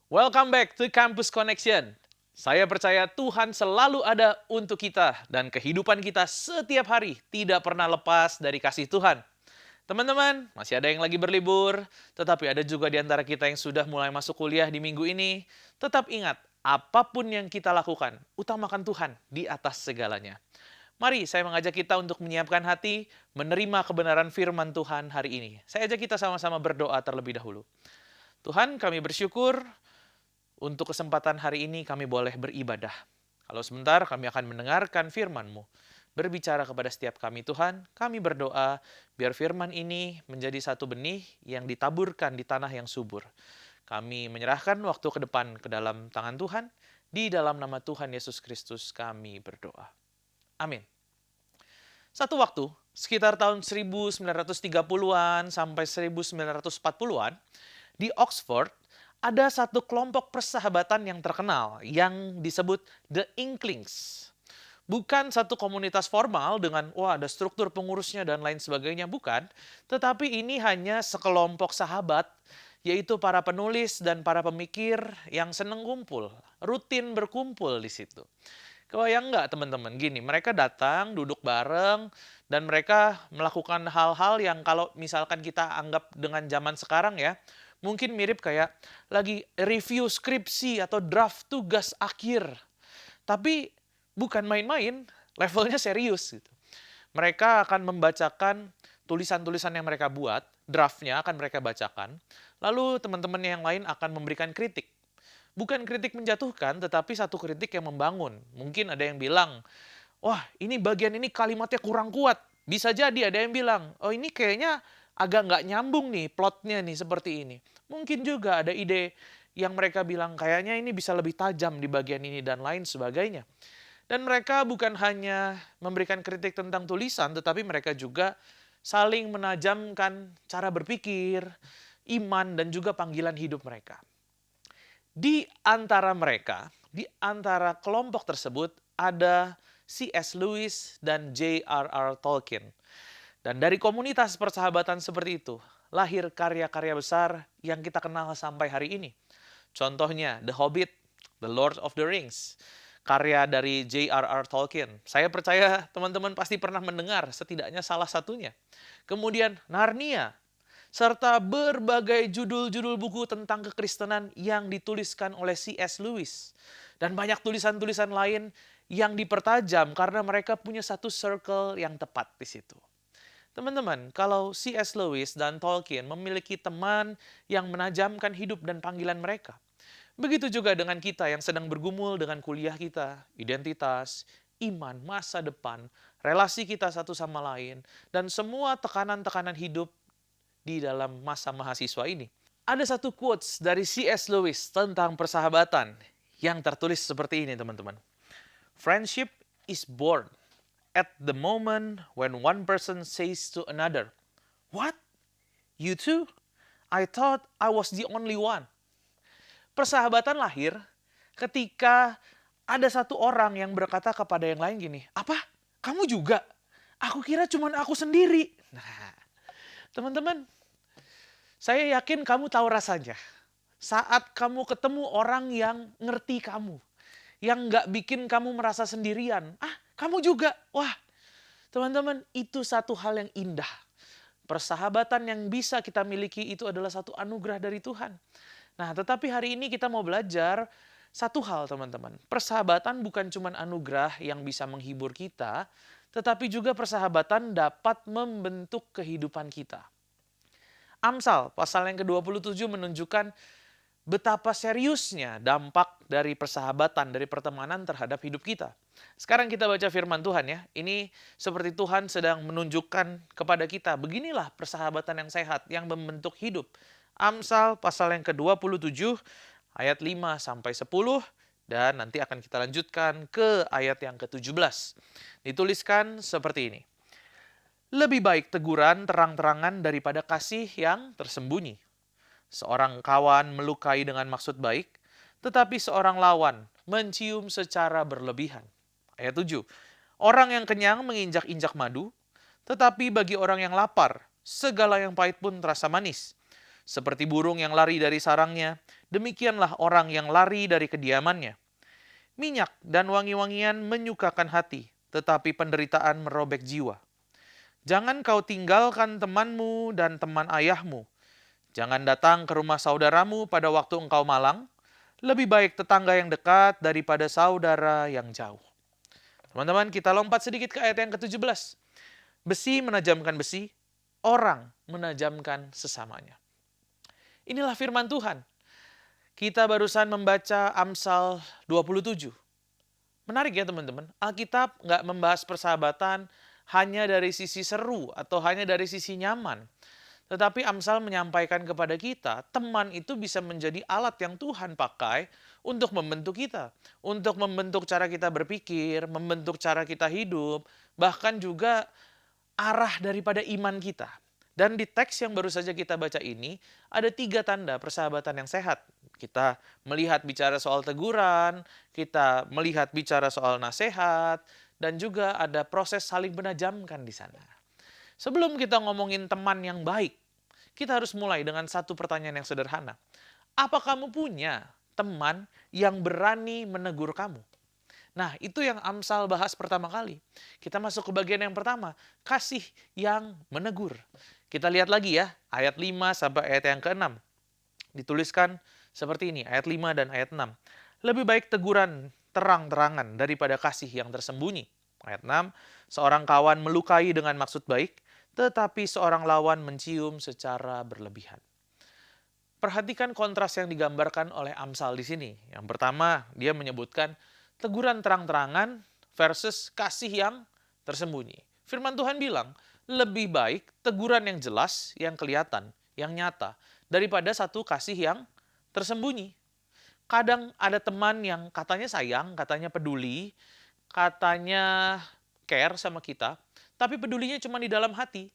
Welcome back to Campus Connection. Saya percaya Tuhan selalu ada untuk kita dan kehidupan kita setiap hari tidak pernah lepas dari kasih Tuhan. Teman-teman, masih ada yang lagi berlibur, tetapi ada juga di antara kita yang sudah mulai masuk kuliah di minggu ini. Tetap ingat, apapun yang kita lakukan, utamakan Tuhan di atas segalanya. Mari saya mengajak kita untuk menyiapkan hati, menerima kebenaran firman Tuhan hari ini. Saya ajak kita sama-sama berdoa terlebih dahulu. Tuhan, kami bersyukur untuk kesempatan hari ini kami boleh beribadah. Kalau sebentar kami akan mendengarkan firman-Mu. Berbicara kepada setiap kami Tuhan, kami berdoa biar firman ini menjadi satu benih yang ditaburkan di tanah yang subur. Kami menyerahkan waktu ke depan ke dalam tangan Tuhan. Di dalam nama Tuhan Yesus Kristus kami berdoa. Amin. Satu waktu, sekitar tahun 1930-an sampai 1940-an, di Oxford, ada satu kelompok persahabatan yang terkenal yang disebut The Inklings. Bukan satu komunitas formal dengan ada struktur pengurusnya dan lain sebagainya, bukan. Tetapi ini hanya sekelompok sahabat, yaitu para penulis dan para pemikir yang seneng kumpul, rutin berkumpul di situ. Kebayang nggak teman-teman? Gini, mereka datang, duduk bareng, dan mereka melakukan hal-hal yang kalau misalkan kita anggap dengan zaman sekarang ya, mungkin mirip kayak lagi review skripsi atau draft tugas akhir. Tapi bukan main-main, levelnya serius gitu. Mereka akan membacakan tulisan-tulisan yang mereka buat, draftnya akan mereka bacakan, lalu teman-teman yang lain akan memberikan kritik. Bukan kritik menjatuhkan, tetapi satu kritik yang membangun. Mungkin ada yang bilang, wah ini bagian ini kalimatnya kurang kuat. Bisa jadi ada yang bilang, oh ini kayaknya agak nggak nyambung nih plotnya nih seperti ini. Mungkin juga ada ide yang mereka bilang kayaknya ini bisa lebih tajam di bagian ini dan lain sebagainya. Dan mereka bukan hanya memberikan kritik tentang tulisan, tetapi mereka juga saling menajamkan cara berpikir, iman, dan juga panggilan hidup mereka. Di antara mereka, di antara kelompok tersebut, ada C.S. Lewis dan J.R.R. Tolkien. Dan dari komunitas persahabatan seperti itu, lahir karya-karya besar yang kita kenal sampai hari ini. Contohnya The Hobbit, The Lord of the Rings, karya dari J.R.R. Tolkien. Saya percaya teman-teman pasti pernah mendengar setidaknya salah satunya. Kemudian Narnia, serta berbagai judul-judul buku tentang kekristenan yang dituliskan oleh C.S. Lewis. Dan banyak tulisan-tulisan lain yang dipertajam karena mereka punya satu circle yang tepat di situ. Teman-teman, kalau C.S. Lewis dan Tolkien memiliki teman yang menajamkan hidup dan panggilan mereka, begitu juga dengan kita yang sedang bergumul dengan kuliah kita, identitas, iman, masa depan, relasi kita satu sama lain, dan semua tekanan-tekanan hidup di dalam masa mahasiswa ini. Ada satu quotes dari C.S. Lewis tentang persahabatan yang tertulis seperti ini, teman-teman. Friendship is born at the moment when one person says to another, "What? You too? I thought I was the only one." Persahabatan lahir ketika ada satu orang yang berkata kepada yang lain gini, "Apa? Kamu juga? Aku kira cuma aku sendiri." Nah, teman-teman, saya yakin kamu tahu rasanya. Saat kamu ketemu orang yang ngerti kamu, yang nggak bikin kamu merasa sendirian. Kamu juga. Wah, teman-teman, itu satu hal yang indah. Persahabatan yang bisa kita miliki itu adalah satu anugerah dari Tuhan. Nah, tetapi hari ini kita mau belajar satu hal, teman-teman. Persahabatan bukan cuma anugerah yang bisa menghibur kita, tetapi juga persahabatan dapat membentuk kehidupan kita. Amsal, pasal yang ke-27 menunjukkan betapa seriusnya dampak dari persahabatan, dari pertemanan terhadap hidup kita. Sekarang kita baca firman Tuhan ya. Ini seperti Tuhan sedang menunjukkan kepada kita, beginilah persahabatan yang sehat, yang membentuk hidup. Amsal pasal yang ke-27, ayat 5 sampai 10, dan nanti akan kita lanjutkan ke ayat yang ke-17. Dituliskan seperti ini. Lebih baik teguran terang-terangan daripada kasih yang tersembunyi. Seorang kawan melukai dengan maksud baik, tetapi seorang lawan mencium secara berlebihan. Ayat 7. Orang yang kenyang menginjak-injak madu, tetapi bagi orang yang lapar, segala yang pahit pun terasa manis. Seperti burung yang lari dari sarangnya, Demikianlah orang yang lari dari kediamannya. Minyak dan wangi-wangian menyukakan hati, tetapi penderitaan merobek jiwa. Jangan kau tinggalkan temanmu dan teman ayahmu. Jangan datang ke rumah saudaramu pada waktu engkau malang. Lebih baik tetangga yang dekat daripada saudara yang jauh. Teman-teman, kita lompat sedikit ke ayat yang ke-17. Besi menajamkan besi, orang menajamkan sesamanya. Inilah firman Tuhan. Kita barusan membaca Amsal 27. Menarik ya teman-teman, Alkitab nggak membahas persahabatan hanya dari sisi seru atau hanya dari sisi nyaman. Tetapi Amsal menyampaikan kepada kita, teman itu bisa menjadi alat yang Tuhan pakai untuk membentuk kita. Untuk membentuk cara kita berpikir, membentuk cara kita hidup, bahkan juga arah daripada iman kita. Dan di teks yang baru saja kita baca ini, ada 3 tanda persahabatan yang sehat. Kita melihat bicara soal teguran, kita melihat bicara soal nasihat, dan juga ada proses saling menajamkan di sana. Sebelum kita ngomongin teman yang baik, kita harus mulai dengan satu pertanyaan yang sederhana. Apa kamu punya teman yang berani menegur kamu? Nah, itu yang Amsal bahas pertama kali. Kita masuk ke bagian yang pertama, kasih yang menegur. Kita lihat lagi ya, ayat 5 sampai ayat yang ke-6. Dituliskan seperti ini, ayat 5 dan ayat 6. Lebih baik teguran terang-terangan daripada kasih yang tersembunyi. Ayat 6, seorang kawan melukai dengan maksud baik, tetapi seorang lawan mencium secara berlebihan. Perhatikan kontras yang digambarkan oleh Amsal di sini. Yang pertama, dia menyebutkan teguran terang-terangan versus kasih yang tersembunyi. Firman Tuhan bilang, lebih baik teguran yang jelas, yang kelihatan, yang nyata, daripada satu kasih yang tersembunyi. Kadang ada teman yang katanya sayang, katanya peduli, katanya care sama kita, tapi pedulinya cuma di dalam hati.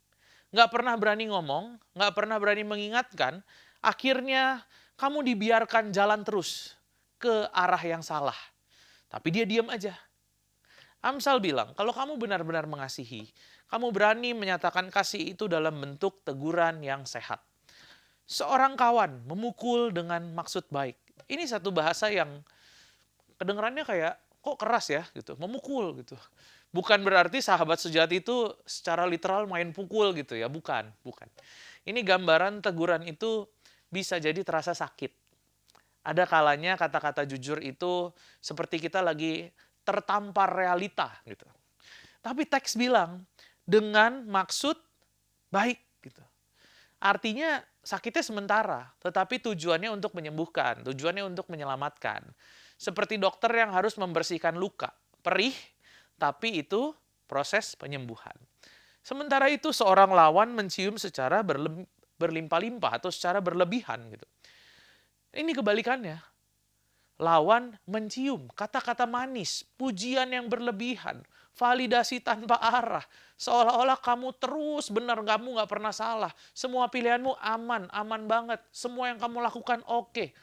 Nggak pernah berani ngomong, nggak pernah berani mengingatkan, akhirnya kamu dibiarkan jalan terus ke arah yang salah. Tapi dia diam aja. Amsal bilang, kalau kamu benar-benar mengasihi, kamu berani menyatakan kasih itu dalam bentuk teguran yang sehat. Seorang kawan memukul dengan maksud baik. Ini satu bahasa yang kedengarannya kayak, kok keras ya gitu, memukul gitu. Bukan berarti sahabat sejati itu secara literal main pukul gitu ya, bukan. Ini gambaran teguran itu bisa jadi terasa sakit. Ada kalanya kata-kata jujur itu seperti kita lagi tertampar realita gitu. Tapi teks bilang dengan maksud baik gitu. Artinya sakitnya sementara, tetapi tujuannya untuk menyembuhkan, tujuannya untuk menyelamatkan. Seperti dokter yang harus membersihkan luka, perih, tapi itu proses penyembuhan. Sementara itu seorang lawan mencium secara berlimpah-limpah atau secara berlebihan gitu. Ini kebalikannya. Lawan mencium kata-kata manis, pujian yang berlebihan, validasi tanpa arah. Seolah-olah kamu terus benar, kamu nggak pernah salah. Semua pilihanmu aman, aman banget. Semua yang kamu lakukan oke.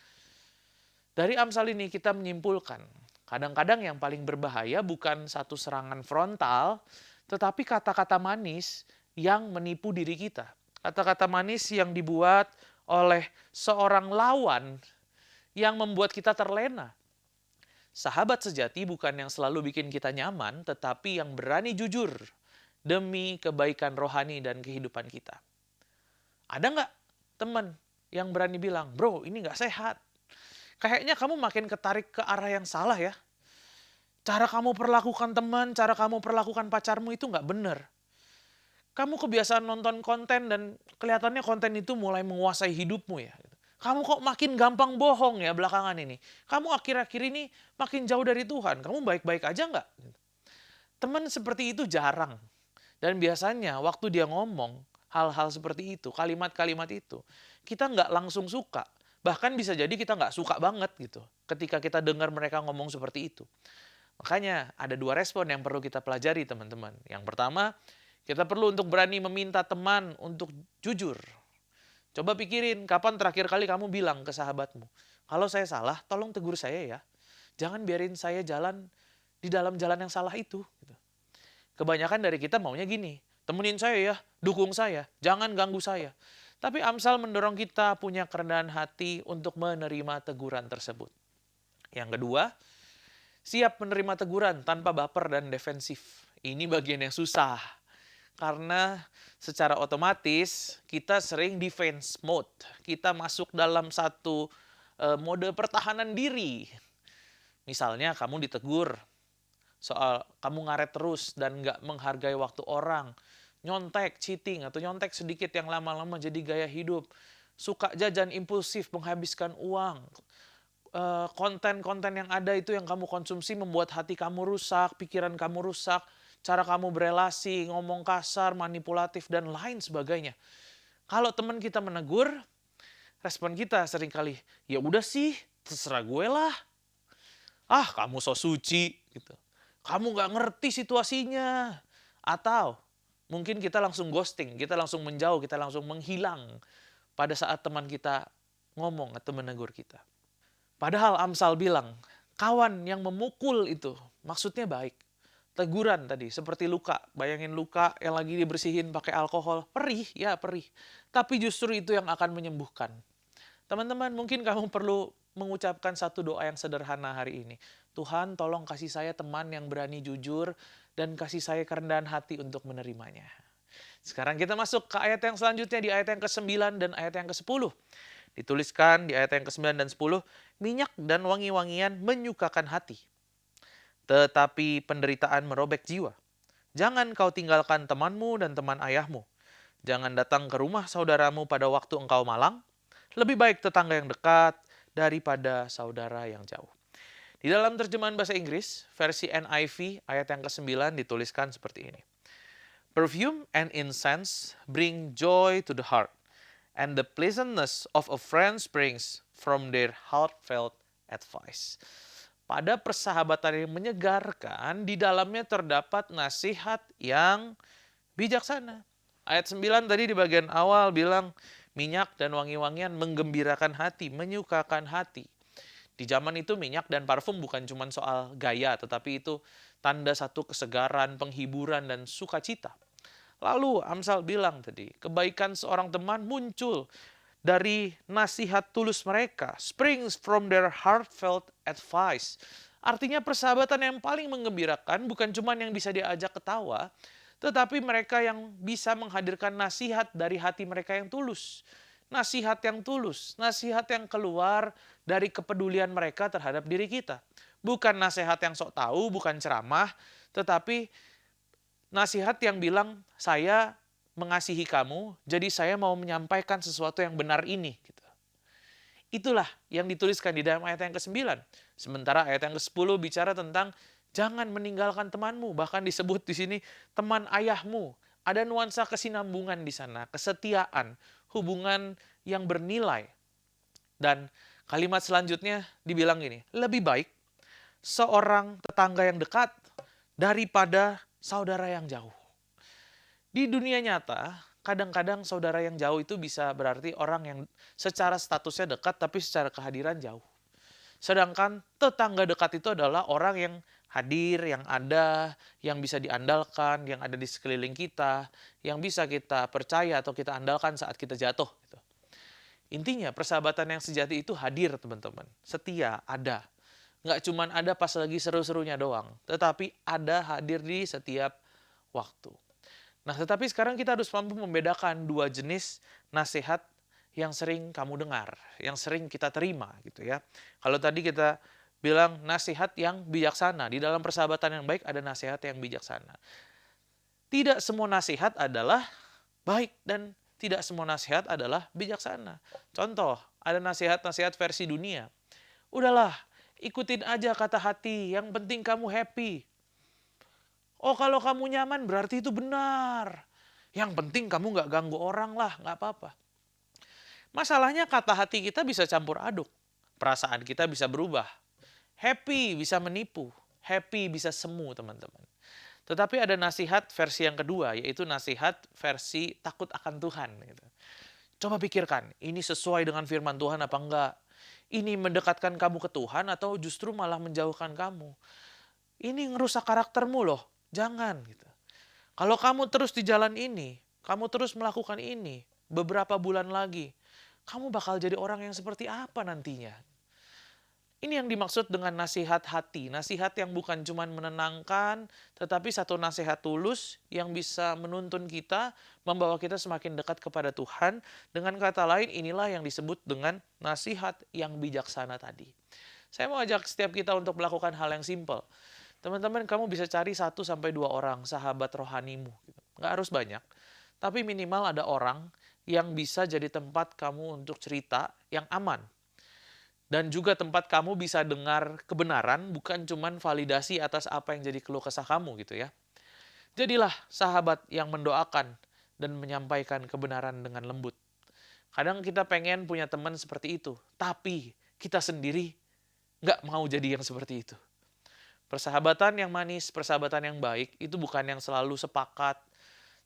Dari Amsal ini kita menyimpulkan, kadang-kadang yang paling berbahaya bukan satu serangan frontal, tetapi kata-kata manis yang menipu diri kita. Kata-kata manis yang dibuat oleh seorang lawan yang membuat kita terlena. Sahabat sejati bukan yang selalu bikin kita nyaman, tetapi yang berani jujur demi kebaikan rohani dan kehidupan kita. Ada nggak teman yang berani bilang, bro ini nggak sehat. Kayaknya kamu makin ketarik ke arah yang salah ya. Cara kamu perlakukan teman, cara kamu perlakukan pacarmu itu nggak benar. Kamu kebiasaan nonton konten dan kelihatannya konten itu mulai menguasai hidupmu ya. Kamu kok makin gampang bohong ya belakangan ini. Kamu akhir-akhir ini makin jauh dari Tuhan. Kamu baik-baik aja nggak? Teman seperti itu jarang. Dan biasanya waktu dia ngomong hal-hal seperti itu, kalimat-kalimat itu, kita nggak langsung suka. Bahkan bisa jadi kita nggak suka banget gitu ketika kita dengar mereka ngomong seperti itu. Makanya ada 2 respon yang perlu kita pelajari teman-teman. Yang pertama, kita perlu untuk berani meminta teman untuk jujur. Coba pikirin, kapan terakhir kali kamu bilang ke sahabatmu, kalau saya salah, tolong tegur saya ya. Jangan biarin saya jalan di dalam jalan yang salah itu. Kebanyakan dari kita maunya gini, temenin saya ya, dukung saya, jangan ganggu saya. Tapi Amsal mendorong kita punya kerendahan hati untuk menerima teguran tersebut. Yang kedua, siap menerima teguran tanpa baper dan defensif. Ini bagian yang susah. Karena secara otomatis kita sering defense mode. Kita masuk dalam satu mode pertahanan diri. Misalnya kamu ditegur soal kamu ngaret terus dan nggak menghargai waktu orang. Nyontek, cheating, atau nyontek sedikit yang lama-lama jadi gaya hidup. Suka jajan impulsif, menghabiskan uang. Konten-konten yang ada itu yang kamu konsumsi membuat hati kamu rusak, pikiran kamu rusak, cara kamu berelasi, ngomong kasar, manipulatif, dan lain sebagainya. Kalau teman kita menegur, respon kita seringkali, ya udah sih, terserah gue lah. Ah, kamu so suci, gitu. Kamu nggak ngerti situasinya. Atau mungkin kita langsung ghosting, kita langsung menjauh, kita langsung menghilang pada saat teman kita ngomong atau menegur kita. Padahal Amsal bilang, kawan yang memukul itu maksudnya baik. Teguran tadi, seperti luka. Bayangin luka yang lagi dibersihin pakai alkohol. Perih, ya perih. Tapi justru itu yang akan menyembuhkan. Teman-teman, mungkin kamu perlu mengucapkan satu doa yang sederhana hari ini. Tuhan, tolong kasih saya teman yang berani jujur dan kasih saya kerendahan hati untuk menerimanya. Sekarang kita masuk ke ayat yang selanjutnya di ayat yang ke-9 dan ayat yang ke-10. Dituliskan di ayat yang ke-9 dan 10, minyak dan wangi-wangian menyukakan hati, tetapi penderitaan merobek jiwa. Jangan kau tinggalkan temanmu dan teman ayahmu. Jangan datang ke rumah saudaramu pada waktu engkau malang. Lebih baik tetangga yang dekat daripada saudara yang jauh. Di dalam terjemahan bahasa Inggris, versi NIV ayat yang ke-9 dituliskan seperti ini. Perfume and incense bring joy to the heart, and the pleasantness of a friend springs from their heartfelt advice. Pada persahabatan yang menyegarkan, di dalamnya terdapat nasihat yang bijaksana. Ayat 9 tadi di bagian awal bilang, minyak dan wangi-wangian menggembirakan hati, menyukakan hati. Di zaman itu minyak dan parfum bukan cuma soal gaya, tetapi itu tanda satu kesegaran, penghiburan, dan sukacita. Lalu Amsal bilang tadi, kebaikan seorang teman muncul dari nasihat tulus mereka. Springs from their heartfelt advice. Artinya persahabatan yang paling menggembirakan bukan cuma yang bisa diajak ketawa, tetapi mereka yang bisa menghadirkan nasihat dari hati mereka yang tulus. Nasihat yang tulus, nasihat yang keluar dari kepedulian mereka terhadap diri kita. Bukan nasihat yang sok tahu, bukan ceramah, tetapi nasihat yang bilang, saya mengasihi kamu, jadi saya mau menyampaikan sesuatu yang benar ini. Gitu. Itulah yang dituliskan di dalam ayat yang ke-9. Sementara ayat yang ke-10 bicara tentang jangan meninggalkan temanmu. Bahkan disebut di sini teman ayahmu. Ada nuansa kesinambungan di sana, kesetiaan, hubungan yang bernilai. Dan kalimat selanjutnya dibilang gini, lebih baik seorang tetangga yang dekat daripada saudara yang jauh. Di dunia nyata, kadang-kadang saudara yang jauh itu bisa berarti orang yang secara statusnya dekat tapi secara kehadiran jauh. Sedangkan tetangga dekat itu adalah orang yang hadir, yang ada, yang bisa diandalkan, yang ada di sekeliling kita, yang bisa kita percaya atau kita andalkan saat kita jatuh. Gitu. Intinya persahabatan yang sejati itu hadir teman-teman, setia, ada. Nggak cuma ada pas lagi seru-serunya doang, tetapi ada hadir di setiap waktu. Nah, tetapi sekarang kita harus mampu membedakan dua jenis nasihat yang sering kamu dengar, yang sering kita terima gitu ya. Kalau tadi kita bilang nasihat yang bijaksana, di dalam persahabatan yang baik ada nasihat yang bijaksana. Tidak semua nasihat adalah baik dan tidak semua nasihat adalah bijaksana. Contoh, ada nasihat-nasihat versi dunia. Udahlah, ikutin aja kata hati, yang penting kamu happy. Oh, kalau kamu nyaman berarti itu benar. Yang penting kamu nggak ganggu orang lah, nggak apa-apa. Masalahnya kata hati kita bisa campur aduk. Perasaan kita bisa berubah. Happy bisa menipu. Happy bisa semu, teman-teman. Tetapi ada nasihat versi yang kedua, yaitu nasihat versi takut akan Tuhan. Gitu. Coba pikirkan, ini sesuai dengan firman Tuhan apa enggak? Ini mendekatkan kamu ke Tuhan atau justru malah menjauhkan kamu? Ini ngerusak karaktermu loh. Jangan. Gitu. Kalau kamu terus di jalan ini, kamu terus melakukan ini, beberapa bulan lagi, kamu bakal jadi orang yang seperti apa nantinya? Ini yang dimaksud dengan nasihat hati. Nasihat yang bukan cuma menenangkan, tetapi satu nasihat tulus yang bisa menuntun kita, membawa kita semakin dekat kepada Tuhan. Dengan kata lain, inilah yang disebut dengan nasihat yang bijaksana tadi. Saya mau ajak setiap kita untuk melakukan hal yang simpel. Teman-teman, kamu bisa cari 1 sampai 2 orang sahabat rohanimu. Nggak harus banyak, tapi minimal ada orang yang bisa jadi tempat kamu untuk cerita yang aman. Dan juga tempat kamu bisa dengar kebenaran, bukan cuman validasi atas apa yang jadi keluh kesah kamu gitu ya. Jadilah sahabat yang mendoakan dan menyampaikan kebenaran dengan lembut. Kadang kita pengen punya teman seperti itu, tapi kita sendiri nggak mau jadi yang seperti itu. Persahabatan yang manis, persahabatan yang baik, itu bukan yang selalu sepakat,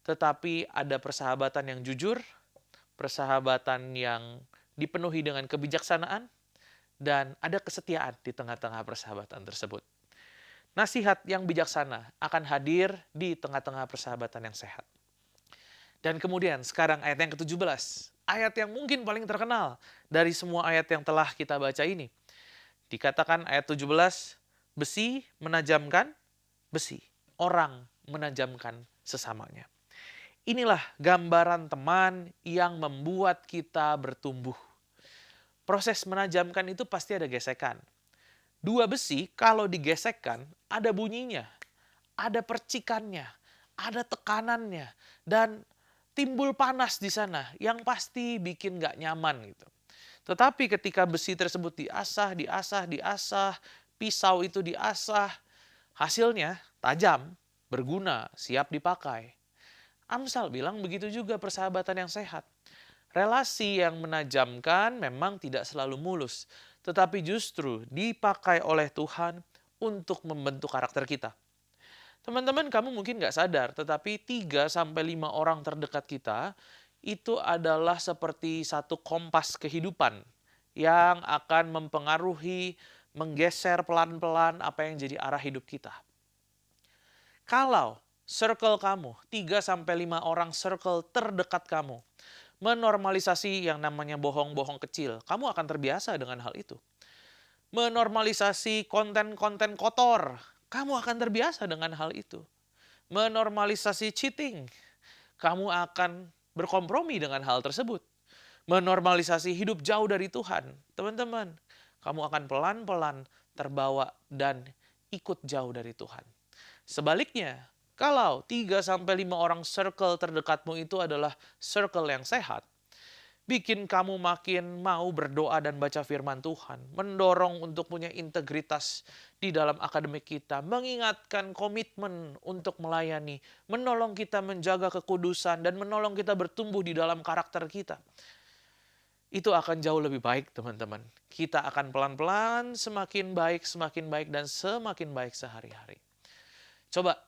tetapi ada persahabatan yang jujur, persahabatan yang dipenuhi dengan kebijaksanaan, dan ada kesetiaan di tengah-tengah persahabatan tersebut. Nasihat yang bijaksana akan hadir di tengah-tengah persahabatan yang sehat. Dan kemudian sekarang ayat yang ke-17. Ayat yang mungkin paling terkenal dari semua ayat yang telah kita baca ini. Dikatakan ayat 17, besi menajamkan besi. Orang menajamkan sesamanya. Inilah gambaran teman yang membuat kita bertumbuh. Proses menajamkan itu pasti ada gesekan. 2 besi kalau digesekkan ada bunyinya, ada percikannya, ada tekanannya, dan timbul panas di sana yang pasti bikin gak nyaman gitu. Tetapi ketika besi tersebut diasah, pisau itu diasah, hasilnya tajam, berguna, siap dipakai. Amsal bilang begitu juga persahabatan yang sehat. Relasi yang menajamkan memang tidak selalu mulus, tetapi justru dipakai oleh Tuhan untuk membentuk karakter kita. Teman-teman, kamu mungkin nggak sadar, tetapi 3 sampai 5 orang terdekat kita itu adalah seperti satu kompas kehidupan yang akan mempengaruhi, menggeser pelan-pelan apa yang jadi arah hidup kita. Kalau circle kamu, 3 sampai 5 orang circle terdekat kamu, menormalisasi yang namanya bohong-bohong kecil, kamu akan terbiasa dengan hal itu. Menormalisasi konten-konten kotor, kamu akan terbiasa dengan hal itu. Menormalisasi cheating, kamu akan berkompromi dengan hal tersebut. Menormalisasi hidup jauh dari Tuhan, teman-teman, kamu akan pelan-pelan terbawa dan ikut jauh dari Tuhan. Sebaliknya, kalau 3 sampai 5 orang circle terdekatmu itu adalah circle yang sehat, bikin kamu makin mau berdoa dan baca firman Tuhan, mendorong untuk punya integritas di dalam akademik kita, mengingatkan komitmen untuk melayani, menolong kita menjaga kekudusan, dan menolong kita bertumbuh di dalam karakter kita. Itu akan jauh lebih baik, teman-teman. Kita akan pelan-pelan semakin baik, dan semakin baik sehari-hari. Coba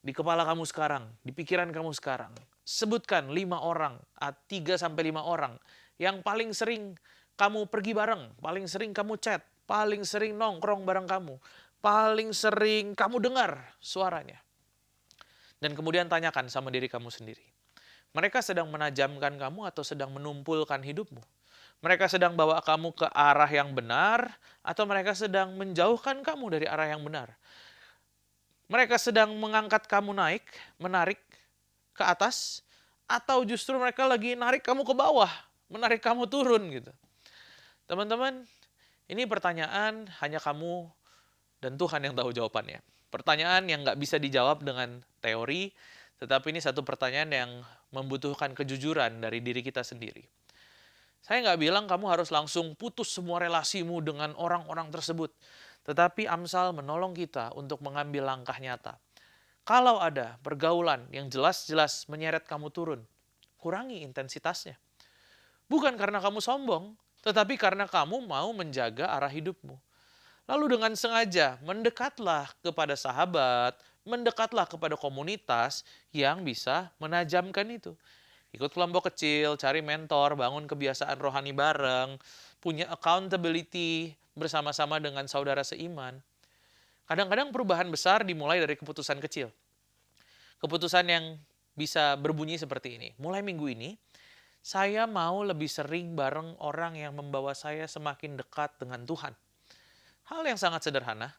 di kepala kamu sekarang, di pikiran kamu sekarang, sebutkan 5 orang, 3 sampai 5 orang yang paling sering kamu pergi bareng, paling sering kamu chat, paling sering nongkrong bareng kamu, paling sering kamu dengar suaranya. Dan kemudian tanyakan sama diri kamu sendiri. Mereka sedang menajamkan kamu atau sedang menumpulkan hidupmu? Mereka sedang bawa kamu ke arah yang benar atau mereka sedang menjauhkan kamu dari arah yang benar? Mereka sedang mengangkat kamu naik, menarik ke atas, atau justru mereka lagi narik kamu ke bawah, menarik kamu turun gitu. Teman-teman, ini pertanyaan hanya kamu dan Tuhan yang tahu jawabannya. Pertanyaan yang nggak bisa dijawab dengan teori, tetapi ini satu pertanyaan yang membutuhkan kejujuran dari diri kita sendiri. Saya nggak bilang kamu harus langsung putus semua relasimu dengan orang-orang tersebut. Tetapi Amsal menolong kita untuk mengambil langkah nyata. Kalau ada pergaulan yang jelas-jelas menyeret kamu turun, kurangi intensitasnya. Bukan karena kamu sombong, tetapi karena kamu mau menjaga arah hidupmu. Lalu dengan sengaja mendekatlah kepada sahabat, mendekatlah kepada komunitas yang bisa menajamkan itu. Ikut kelompok kecil, cari mentor, bangun kebiasaan rohani bareng, punya accountability bersama-sama dengan saudara seiman. Kadang-kadang perubahan besar dimulai dari keputusan kecil. Keputusan yang bisa berbunyi seperti ini. Mulai minggu ini, Saya mau lebih sering bareng orang yang membawa saya semakin dekat dengan Tuhan. Hal yang sangat sederhana,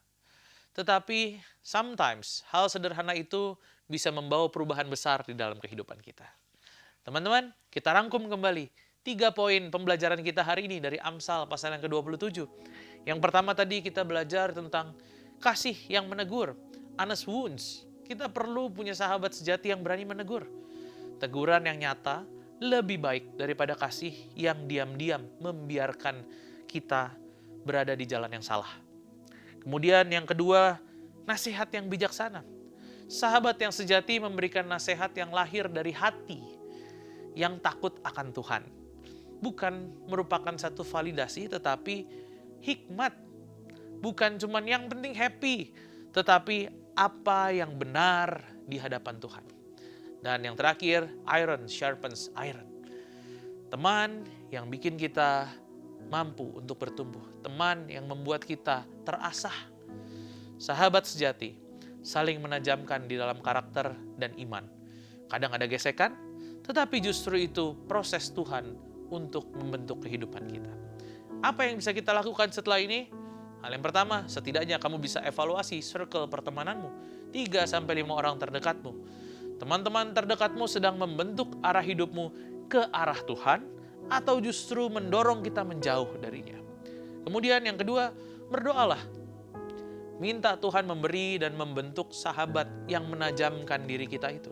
tetapi sometimes hal sederhana itu bisa membawa perubahan besar di dalam kehidupan kita. Teman-teman, kita rangkum kembali 3 poin pembelajaran kita hari ini dari Amsal pasal yang ke-27. Yang pertama tadi kita belajar tentang kasih yang menegur, honest wounds. Kita perlu punya sahabat sejati yang berani menegur. Teguran yang nyata lebih baik daripada kasih yang diam-diam membiarkan kita berada di jalan yang salah. Kemudian yang kedua, nasihat yang bijaksana. Sahabat yang sejati memberikan nasihat yang lahir dari hati yang takut akan Tuhan. Bukan merupakan satu validasi, tetapi hikmat. Bukan cuman yang penting happy, tetapi apa yang benar di hadapan Tuhan. Dan yang terakhir, iron sharpens iron. Teman yang bikin kita mampu untuk bertumbuh. Teman yang membuat kita terasah. Sahabat sejati saling menajamkan di dalam karakter dan iman. Kadang ada gesekan, tetapi justru itu proses Tuhan untuk membentuk kehidupan kita. Apa yang bisa kita lakukan setelah ini? Hal yang pertama, setidaknya kamu bisa evaluasi circle pertemananmu. 3-5 orang terdekatmu. Teman-teman terdekatmu sedang membentuk arah hidupmu ke arah Tuhan, atau justru mendorong kita menjauh darinya. Kemudian yang kedua, berdoalah. Minta Tuhan memberi dan membentuk sahabat yang menajamkan diri kita itu.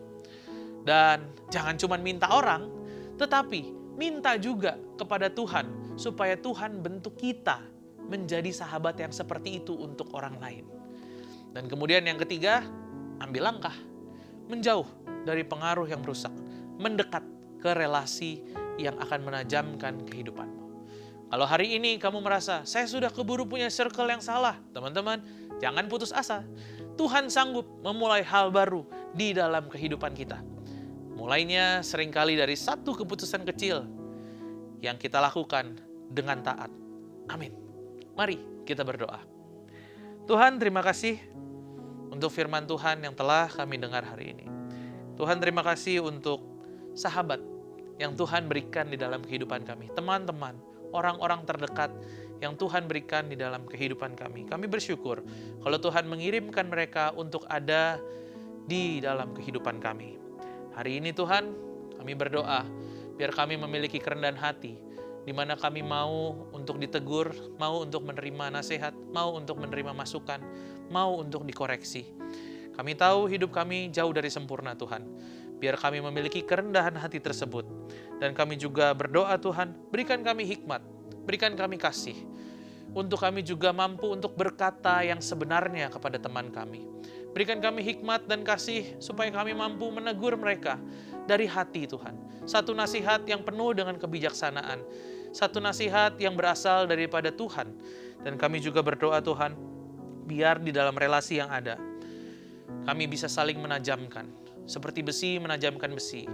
Dan jangan cuma minta orang, tetapi minta juga kepada Tuhan supaya Tuhan bentuk kita menjadi sahabat yang seperti itu untuk orang lain. Dan kemudian yang ketiga, ambil langkah. Menjauh dari pengaruh yang merusak. Mendekat ke relasi yang akan menajamkan kehidupanmu. Kalau hari ini kamu merasa, saya sudah keburu punya circle yang salah. Teman-teman, jangan putus asa. Tuhan sanggup memulai hal baru di dalam kehidupan kita. Mulainya seringkali dari satu keputusan kecil yang kita lakukan dengan taat. Amin. Mari kita berdoa. Tuhan, terima kasih untuk firman Tuhan yang telah kami dengar hari ini. Tuhan, terima kasih untuk sahabat yang Tuhan berikan di dalam kehidupan kami. Teman-teman, orang-orang terdekat yang Tuhan berikan di dalam kehidupan kami. Kami bersyukur kalau Tuhan mengirimkan mereka untuk ada di dalam kehidupan kami. Hari ini Tuhan, kami berdoa biar kami memiliki kerendahan hati, di mana kami mau untuk ditegur, mau untuk menerima nasihat, mau untuk menerima masukan, mau untuk dikoreksi. Kami tahu hidup kami jauh dari sempurna Tuhan. Biar kami memiliki kerendahan hati tersebut. Dan kami juga berdoa Tuhan, berikan kami hikmat, berikan kami kasih. Untuk kami juga mampu untuk berkata yang sebenarnya kepada teman kami. Berikan kami hikmat dan kasih supaya kami mampu menegur mereka dari hati Tuhan. Satu nasihat yang penuh dengan kebijaksanaan. Satu nasihat yang berasal daripada Tuhan. Dan kami juga berdoa Tuhan, biar di dalam relasi yang ada, kami bisa saling menajamkan. Seperti besi menajamkan besi.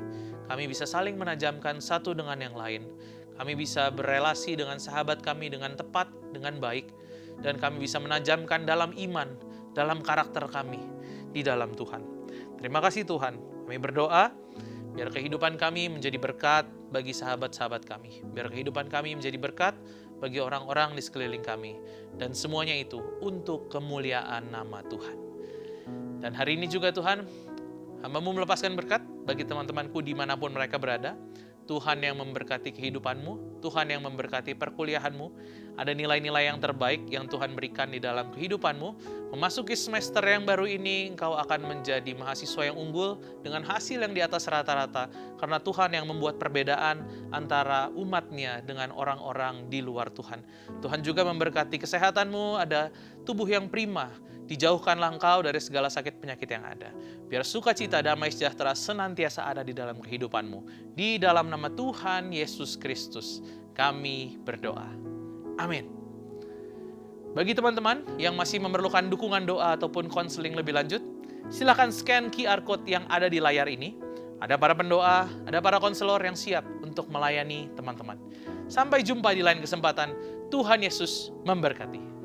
Kami bisa saling menajamkan satu dengan yang lain. Kami bisa berelasi dengan sahabat kami dengan tepat, dengan baik. Dan kami bisa menajamkan dalam iman, dalam karakter kami, di dalam Tuhan. Terima kasih Tuhan. Kami berdoa, biar kehidupan kami menjadi berkat bagi sahabat-sahabat kami. Biar kehidupan kami menjadi berkat bagi orang-orang di sekeliling kami. Dan semuanya itu untuk kemuliaan nama Tuhan. Dan hari ini juga Tuhan, hamba-Mu melepaskan berkat bagi teman-temanku dimanapun mereka berada. Tuhan yang memberkati kehidupanmu, Tuhan yang memberkati perkuliahanmu. Ada nilai-nilai yang terbaik yang Tuhan berikan di dalam kehidupanmu. Memasuki semester yang baru ini, engkau akan menjadi mahasiswa yang unggul dengan hasil yang di atas rata-rata. Karena Tuhan yang membuat perbedaan antara umatnya dengan orang-orang di luar Tuhan. Tuhan juga memberkati kesehatanmu, ada tubuh yang prima. Dijauhkanlah engkau dari segala sakit penyakit yang ada. Biar sukacita, damai, sejahtera senantiasa ada di dalam kehidupanmu. Di dalam nama Tuhan Yesus Kristus, kami berdoa. Amin. Bagi teman-teman yang masih memerlukan dukungan doa ataupun konseling lebih lanjut, silakan scan QR Code yang ada di layar ini. Ada para pendoa, ada para konselor yang siap untuk melayani teman-teman. Sampai jumpa di lain kesempatan. Tuhan Yesus memberkati.